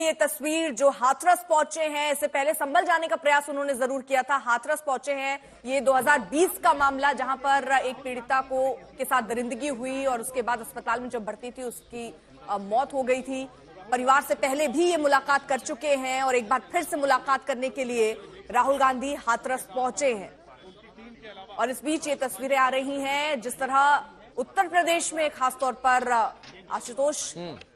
ये तस्वीर जो हाथरस पहुंचे हैं, इससे पहले संभल जाने का प्रयास उन्होंने जरूर किया था। हाथरस पहुंचे हैं। ये 2020 का मामला, जहां पर एक पीड़िता के साथ दरिंदगी हुई और उसके बाद अस्पताल में जब भर्ती थी उसकी मौत हो गई थी। परिवार से पहले भी ये मुलाकात कर चुके हैं और एक बार फिर से मुलाकात करने के लिए राहुल गांधी हाथरस पहुंचे हैं। और इस बीच ये तस्वीरें आ रही हैं जिस तरह उत्तर प्रदेश में खासतौर पर आशुतोष,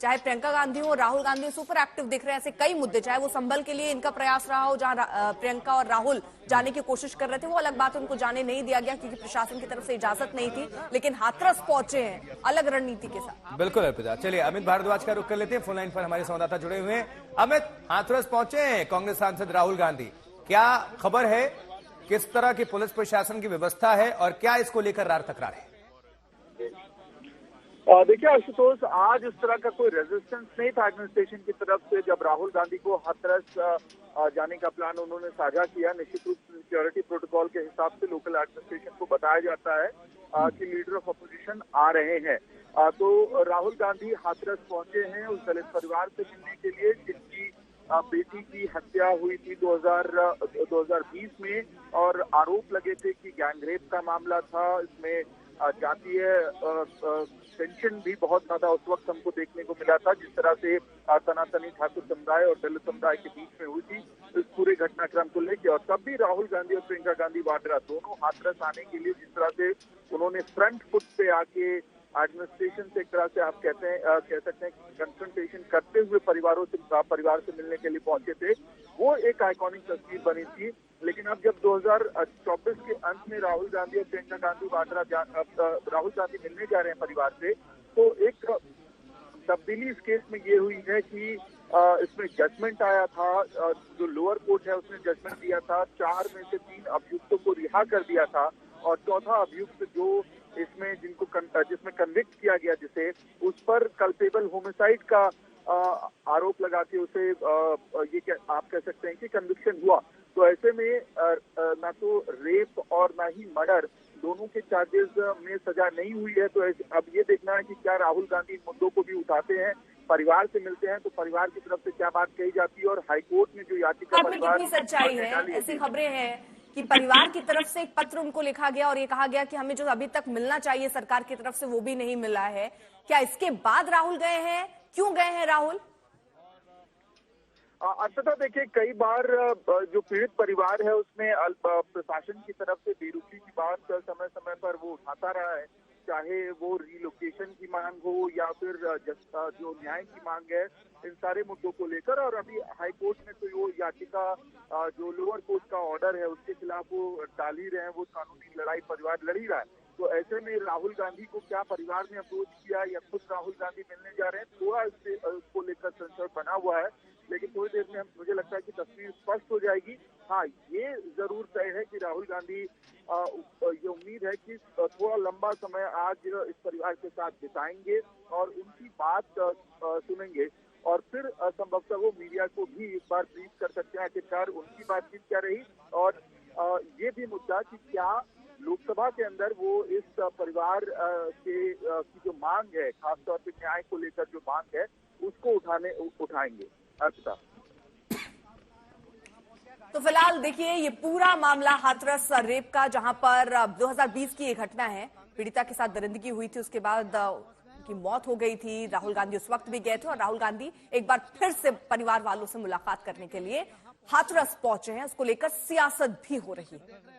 चाहे प्रियंका गांधी हो, राहुल गांधी सुपर एक्टिव दिख रहे हैं। ऐसे कई मुद्दे, चाहे वो संभल के लिए इनका प्रयास रहा हो, जहां प्रियंका और राहुल जाने की कोशिश कर रहे थे, वो अलग बात, उनको जाने नहीं दिया गया क्योंकि प्रशासन की तरफ से इजाजत नहीं थी। लेकिन हाथरस पहुंचे हैं अलग रणनीति के साथ। बिल्कुल अर्पिता, चलिए अमित भारद्वाज का रुख कर लेते हैं। फोन लाइन पर हमारे संवाददाता जुड़े हुए हैं। अमित, हाथरस पहुंचे हैं कांग्रेस सांसद राहुल गांधी, क्या खबर है? किस तरह की पुलिस प्रशासन की व्यवस्था है और क्या इसको लेकर रार तकरार है? देखिए आशुतोष, आज इस तरह का कोई रेजिस्टेंस नहीं था एडमिनिस्ट्रेशन की तरफ से। जब राहुल गांधी को हाथरस जाने का प्लान उन्होंने साझा किया, निश्चित रूप से सिक्योरिटी प्रोटोकॉल के हिसाब से लोकल एडमिनिस्ट्रेशन को बताया जाता है कि लीडर ऑफ अपोजिशन आ रहे हैं। तो राहुल गांधी हाथरस पहुंचे हैं उस दलित परिवार से मिलने के लिए जिनकी बेटी की हत्या हुई थी 2020 में और आरोप लगे थे कि गैंगरेप का मामला था। इसमें जातीय टेंशन भी बहुत ज्यादा उस वक्त हमको देखने को मिला था, जिस तरह से सनातनी ठाकुर समुदाय और दलित समुदाय के बीच में हुई थी इस पूरे घटनाक्रम को लेकर। और तब भी राहुल गांधी और प्रियंका गांधी वाड्रा दोनों हाथरस आने के लिए जिस तरह से उन्होंने फ्रंट फुट पे आके एडमिनिस्ट्रेशन से एक तरह से आप कह सकते हैं कंफ्रंटेशन करते हुए परिवार से मिलने के लिए पहुंचे थे, वो एक आइकॉनिक तस्वीर बनी थी। लेकिन अब जब 2024 के अंत में राहुल गांधी और प्रियंका गांधी वाड्रा राहुल गांधी मिलने जा रहे हैं परिवार से, तो एक तब्दीली इस केस में ये हुई है कि इसमें जजमेंट आया था। जो लोअर कोर्ट है उसने जजमेंट दिया था, 4 में से 3 अभियुक्तों को रिहा कर दिया था और चौथा अभियुक्त जो इसमें जिसमें कन्विक्ट किया गया, जिसे उस पर कल्पेबल होमिसाइड का आरोप लगा के उसे आप कह सकते हैं कि कन्विक्शन हुआ। तो ऐसे में ना तो रेप और ना ही मर्डर, दोनों के चार्जेस में सजा नहीं हुई है। तो अब ये देखना है कि क्या राहुल गांधी इन मुद्दों को भी उठाते हैं, परिवार से मिलते हैं, तो परिवार की तरफ से क्या बात कही जाती है और हाईकोर्ट में जो याचिका परिवार कितनी सच्चाई है। ऐसी खबरें हैं कि परिवार की तरफ से एक पत्र उनको लिखा गया और ये कहा गया कि हमें जो अभी तक मिलना चाहिए सरकार की तरफ से वो भी नहीं मिला है। क्या इसके बाद राहुल गए हैं? क्यों गए हैं राहुल? अर्पिता, देखिए कई बार जो पीड़ित परिवार है उसमें प्रशासन की तरफ से बेरुखी की बात समय समय पर वो उठाता रहा है, चाहे वो रिलोकेशन की मांग हो या फिर जो न्याय की मांग है, इन सारे मुद्दों को लेकर। और अभी हाई कोर्ट में तो वो याचिका जो लोअर कोर्ट का ऑर्डर है उसके खिलाफ वो डाल ही रहे हैं, वो कानूनी लड़ाई परिवार लड़ ही रहा है। तो ऐसे में राहुल गांधी को क्या परिवार ने अप्रोच किया या खुद राहुल गांधी मिलने जा रहे हैं, थोड़ा इसको लेकर संशय बना हुआ है। लेकिन थोड़ी देर में मुझे लगता है कि तस्वीर स्पष्ट हो जाएगी। हाँ, ये जरूर तय है कि राहुल गांधी ये उम्मीद है कि थोड़ा लंबा समय आज इस परिवार के साथ बिताएंगे और उनकी बात सुनेंगे और फिर संभवतः वो मीडिया को भी एक बार ब्रीफ कर सकते हैं आखिरकार उनकी बातचीत क्या रही। और ये भी मुद्दा कि क्या लोकसभा के अंदर वो इस परिवार की जो मांग है, खासतौर पर न्याय को लेकर जो मांग है, उसको उठाएंगे। अर्पिता, तो फिलहाल देखिए ये पूरा मामला हाथरस रेप का, जहां पर 2020 की एक घटना है, पीड़िता के साथ दरिंदगी हुई थी, उसके बाद उनकी मौत हो गई थी। राहुल गांधी उस वक्त भी गए थे और राहुल गांधी एक बार फिर से परिवार वालों से मुलाकात करने के लिए हाथरस पहुंचे हैं। उसको लेकर सियासत भी हो रही है।